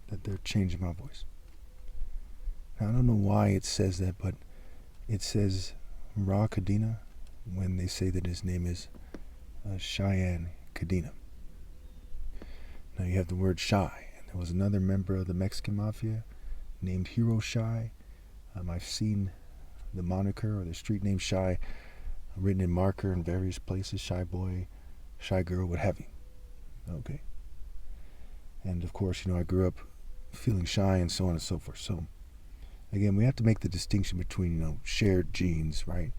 that they're changing my voice. Now, I don't know why it says that, but it says Cadena when they say that his name is Cheyenne Cadena. Now you have the word Shy, and there was another member of the Mexican Mafia named Hero Shy. I've seen the moniker or the street name Shy written in marker in various places, Shy Boy, Shy Girl, what have you. Okay. And of course, I grew up feeling shy and so on and so forth. So again, we have to make the distinction between, shared genes, right,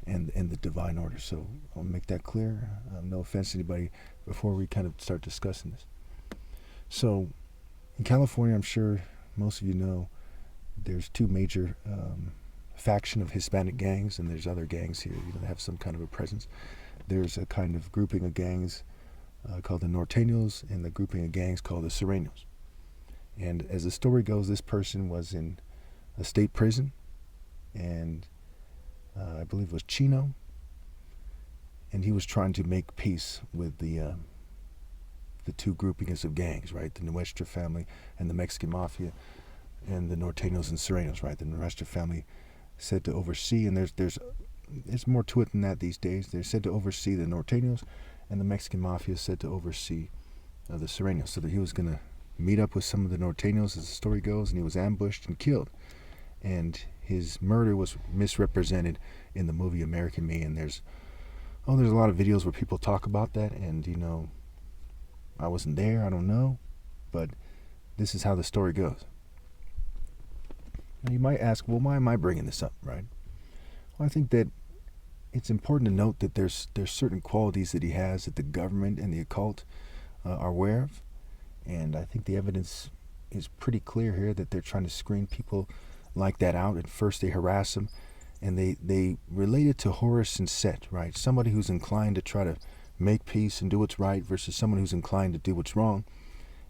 and the divine order. So I'll make that clear. No offense to anybody before we kind of start discussing this. So in California, I'm sure most of you know, there's two major faction of Hispanic gangs, and there's other gangs here that have some kind of a presence. There's a kind of grouping of gangs called the Nortenos, and the grouping of gangs called the Nortenos. And as the story goes, this person was in a state prison, and I believe it was Chino, and he was trying to make peace with the two groupings of gangs, right? The Nuestra family and the Mexican Mafia, and the Nortenos and Serenos, right? The Nuestra family said to oversee, and there's more to it than that these days. They're said to oversee the Nortenos, and the Mexican Mafia said to oversee the Serenos, so that he was going to meet up with some of the Nortenos, as the story goes, and he was ambushed and killed. And his murder was misrepresented in the movie American Me, and there's a lot of videos where people talk about that, and I wasn't there, I don't know, but this is how the story goes. Now you might ask, well, why am I bringing this up, right? Well, I think that it's important to note that there's certain qualities that he has that the government and the occult are aware of, and I think the evidence is pretty clear here that they're trying to screen people like that out. At first they harass them, and they relate it to Horus and Set, right? Somebody who's inclined to try to make peace and do what's right versus someone who's inclined to do what's wrong.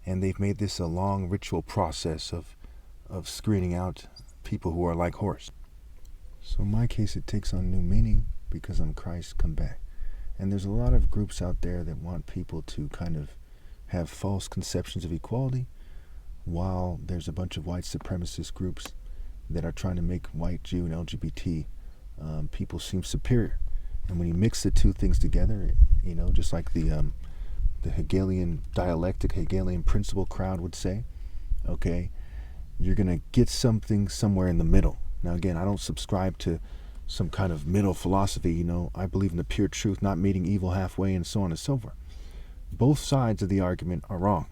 And they've made this a long ritual process of screening out people who are like Horus. So in my case, it takes on new meaning because I'm Christ come back. And there's a lot of groups out there that want people to kind of have false conceptions of equality, while there's a bunch of white supremacist groups that are trying to make white, Jew, and LGBT people seem superior. And when you mix the two things together, just like the Hegelian dialectic, Hegelian principle crowd would say, okay, you're going to get something somewhere in the middle. Now again, I don't subscribe to some kind of middle philosophy, I believe in the pure truth, not meeting evil halfway, and so on and so forth. Both sides of the argument are wrong.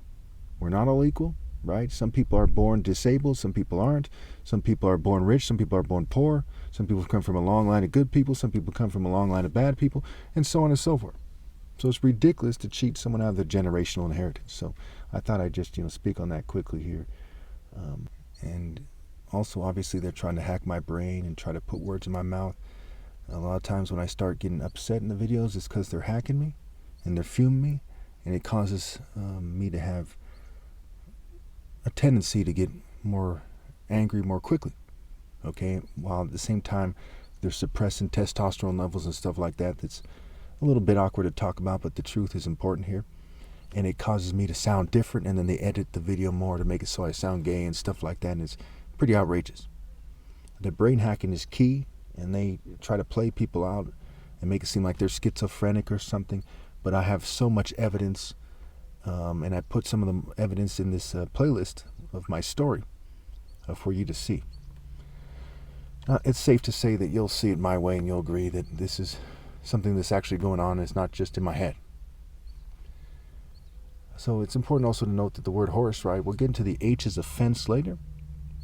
We're not all equal, right? Some people are born disabled, some people aren't. Some people are born rich, some people are born poor. Some people come from a long line of good people, some people come from a long line of bad people, and so on and so forth. So it's ridiculous to cheat someone out of their generational inheritance. So I thought I'd just speak on that quickly here. And also, obviously, they're trying to hack my brain and try to put words in my mouth. A lot of times when I start getting upset in the videos, it's because they're hacking me and they're fuming me, and it causes me to have a tendency to get more angry more quickly, okay? While at the same time, they're suppressing testosterone levels and stuff like that. That's a little bit awkward to talk about, but the truth is important here. And it causes me to sound different, and then they edit the video more to make it so I sound gay and stuff like that, and it's pretty outrageous. The brain hacking is key, and they try to play people out and make it seem like they're schizophrenic or something, but I have so much evidence, and I put some of the evidence in this playlist of my story for you to see. It's safe to say that you'll see it my way, and you'll agree that this is something that's actually going on. It's not just in my head. So it's important also to note that the word horse, right, we'll get into the H's of fence later,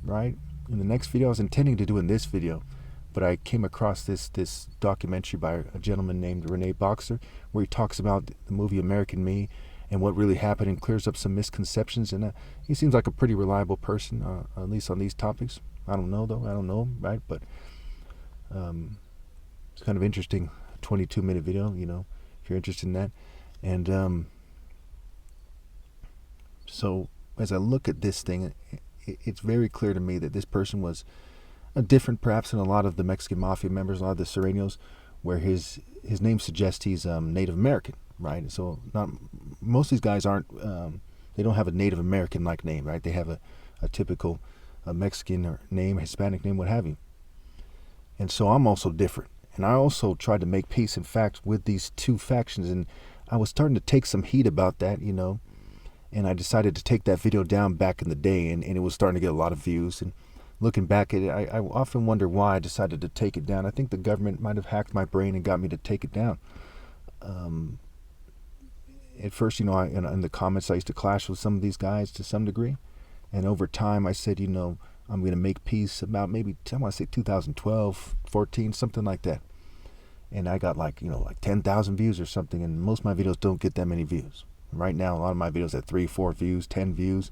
right? In the next video, I was intending to do in this video, but I came across this documentary by a gentleman named Rene Boxer, where he talks about the movie American Me and what really happened, and clears up some misconceptions. And he seems like a pretty reliable person, at least on these topics. I don't know, though. I don't know him, right? But it's kind of interesting, 22-minute video, if you're interested in that. And so as I look at this thing, it's very clear to me that this person was different perhaps than a lot of the Mexican Mafia members, a lot of the Serenos, where his name suggests he's Native American, right? So most of these guys aren't They don't have a Native American-like name, right? They have a typical Mexican or name, Hispanic name, what have you. And so I'm also different. And I also tried to make peace, in fact, with these two factions. And I was starting to take some heat about that, you know. And I decided to take that video down back in the day, and it was starting to get a lot of views. And looking back at it, I often wonder why I decided to take it down. I think the government might have hacked my brain and got me to take it down. At first, you know, in the comments, I used to clash with some of these guys to some degree. And over time, I said, you know, I'm going to make peace about maybe, I want to say 2012, 14, something like that. And I got like 10,000 views or something. And most of my videos don't get that many views. Right now, a lot of my videos have 3, 4 views, 10 views.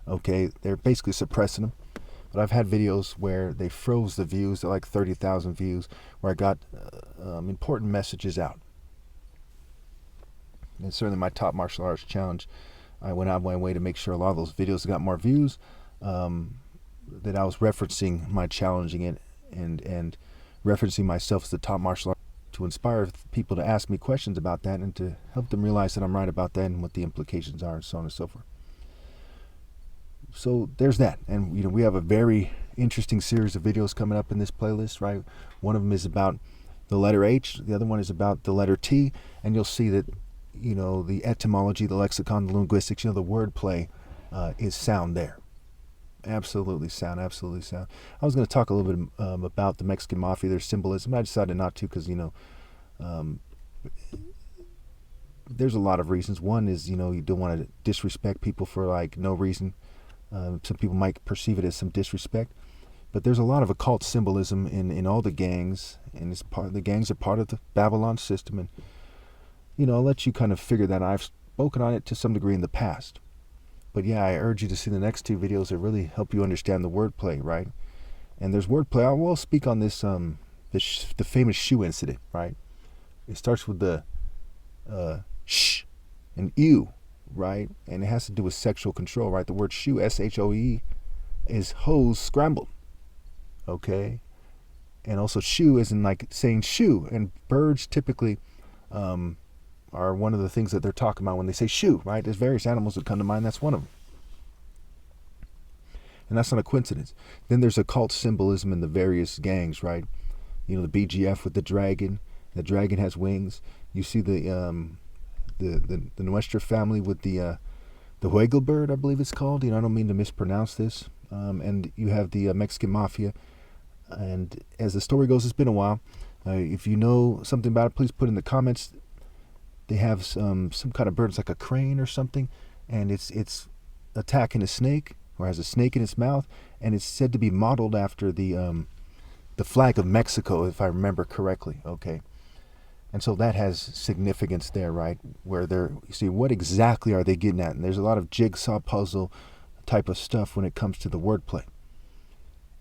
Okay, they're basically suppressing them. But I've had videos where they froze the views at like 30,000 views, where I got important messages out. And certainly my top martial arts challenge, I went out of my way to make sure a lot of those videos got more views, that I was referencing my challenging it and referencing myself as the top martial artist to inspire people to ask me questions about that and to help them realize that I'm right about that and what the implications are and so on and so forth. So there's that. And you know, we have a very interesting series of videos coming up in this playlist, right? One of them is about the letter H, the other one is about the letter T, and you'll see that, you know, the etymology, the lexicon, the linguistics, you know, the wordplay is sound there. Absolutely sound, absolutely sound. I was going to talk a little bit about the Mexican mafia, their symbolism. I decided not to because, you know, there's a lot of reasons. One is, you know, you don't want to disrespect people for like no reason. Some people might perceive it as some disrespect, but there's a lot of occult symbolism in all the gangs, and the gangs are part of the Babylon system. And you know, I'll let you kind of figure that. I've spoken on it to some degree in the past. But yeah, I urge you to see the next 2 videos that really help you understand the wordplay, right? And there's wordplay. I will speak on this, the famous shoe incident, right? It starts with the sh and ew, right? And it has to do with sexual control, right? The word shoe, S-H-O-E, is hose scrambled, okay? And also shoe isn't like saying shoe. And birds typically are one of the things that they're talking about when they say shoe, right? There's various animals that come to mind. That's one of them. And that's not a coincidence. Then there's occult symbolism in the various gangs, right? You know, the BGF with the dragon. The dragon has wings. You see the Nuestra family with the Huegel bird, I believe it's called. You know, I don't mean to mispronounce this. And you have the Mexican mafia. And as the story goes, it's been a while. If you know something about it, please put in the comments. They have some kind of bird, it's like a crane or something, and it's attacking a snake, or has a snake in its mouth, and it's said to be modeled after the flag of Mexico, if I remember correctly. Okay, and so that has significance there, right? Where you see, what exactly are they getting at? And there's a lot of jigsaw puzzle type of stuff when it comes to the wordplay.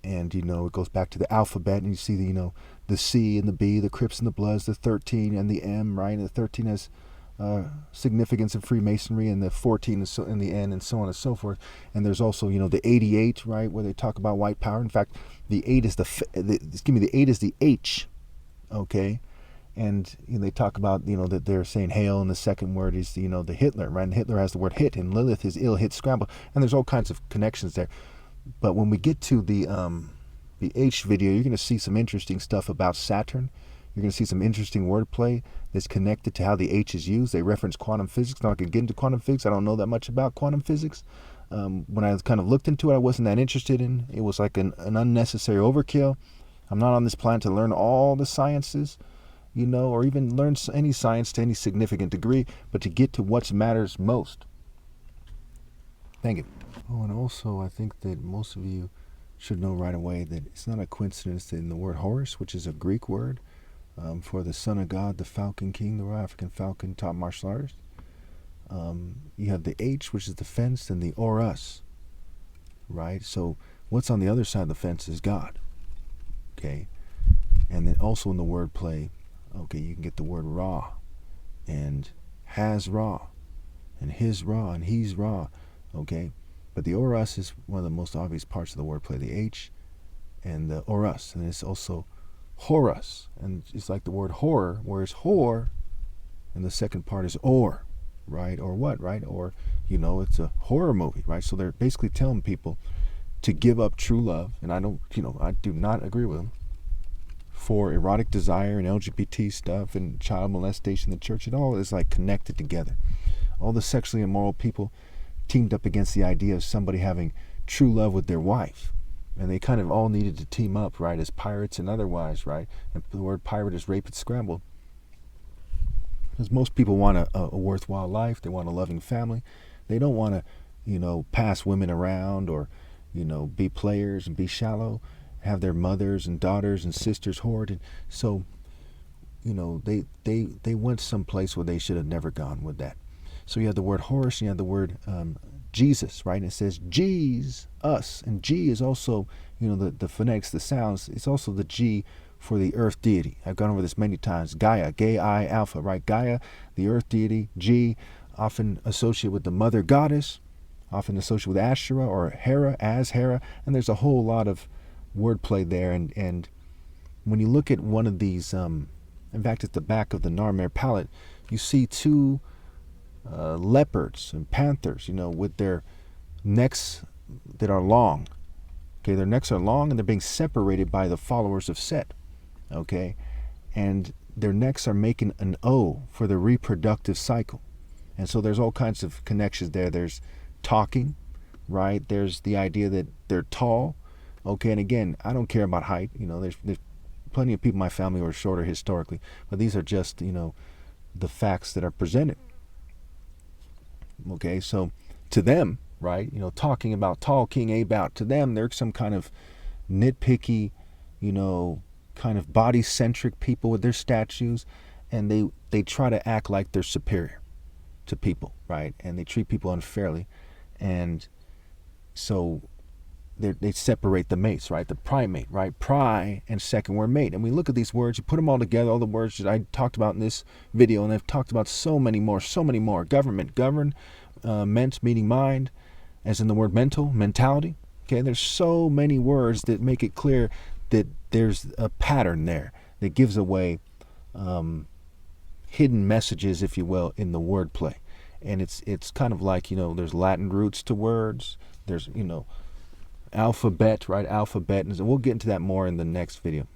And you know, it goes back to the alphabet, and you see the C and the B, the Crips and the Bloods, the 13 and the M, right? And the 13 has significance in Freemasonry, and the 14 is in the N, and so on and so forth. And there's also, you know, the 88, right, where they talk about white power. In fact, the 8 is the 8 is the H, okay? And you know, they talk about, you know, that they're saying hail, and the second word is, you know, the Hitler, right? And Hitler has the word hit, and Lilith is ill, hit, scramble, and there's all kinds of connections there. But when we get to the H video, you're going to see some interesting stuff about Saturn. You're going to see some interesting wordplay that's connected to how the H is used. They reference quantum physics. Now, I could get into quantum physics. I don't know that much about quantum physics. When I kind of looked into it, I wasn't that interested in. It was like an unnecessary overkill. I'm not on this planet to learn all the sciences, you know, or even learn any science to any significant degree, but to get to what matters most. Thank you. Oh, and also I think that most of you should know right away that it's not a coincidence that in the word Horus, which is a Greek word for the son of God, the Falcon King, the Royal African Falcon, top martial artist, you have the H, which is the fence, and the or us, right? So what's on the other side of the fence is God, okay? And then also in the word play, okay, you can get the word Ra, and has Ra, and his Ra, and he's Ra, okay? But the or us is one of the most obvious parts of the wordplay, the H and the or us. And it's also Horus. And it's like the word horror, whereas whore, and the second part is or, right? Or what, right? Or, it's a horror movie, right? So they're basically telling people to give up true love, and I do not agree with them, for erotic desire and LGBT stuff and child molestation in the church. It all is like connected together. All the sexually immoral people teamed up against the idea of somebody having true love with their wife. And they kind of all needed to team up, right, as pirates and otherwise, right? And the word pirate is rape and scramble. Because most people want a worthwhile life. They want a loving family. They don't want to, pass women around or, be players and be shallow, have their mothers and daughters and sisters hoarded. So, they went someplace where they should have never gone with that. So you have the word horse and you have the word Jesus, right? And it says G's, us. And G is also, the phonetics, the sounds. It's also the G for the earth deity. I've gone over this many times. Gaia, Gai, Alpha, right? Gaia, the earth deity. G, often associated with the mother goddess, often associated with Asherah or Hera, as Hera. And there's a whole lot of wordplay there. And when you look at one of these, in fact, at the back of the Narmer palette, you see two leopards and panthers, with their necks that are long. Okay, their necks are long and they're being separated by the followers of Set. Okay, and their necks are making an O for the reproductive cycle. And so there's all kinds of connections there. There's talking, right? There's the idea that they're tall. Okay, and again, I don't care about height. There's plenty of people in my family who are shorter historically, but these are just, the facts that are presented. Okay, so to them, right, talking about to them, they're some kind of nitpicky, kind of body-centric people with their statues, and they try to act like they're superior to people, right? And they treat people unfairly, and so they separate the mates, right? The primate, right? Pri and second word mate. And we look at these words, you put them all together, all the words that I talked about in this video, and I've talked about so many more. Government, govern, ment, meaning mind, as in the word mental, mentality. Okay, there's so many words that make it clear that there's a pattern there that gives away hidden messages, if you will, in the wordplay. And it's kind of like, there's Latin roots to words. There's, alphabet, right? Alphabet. And we'll get into that more in the next video.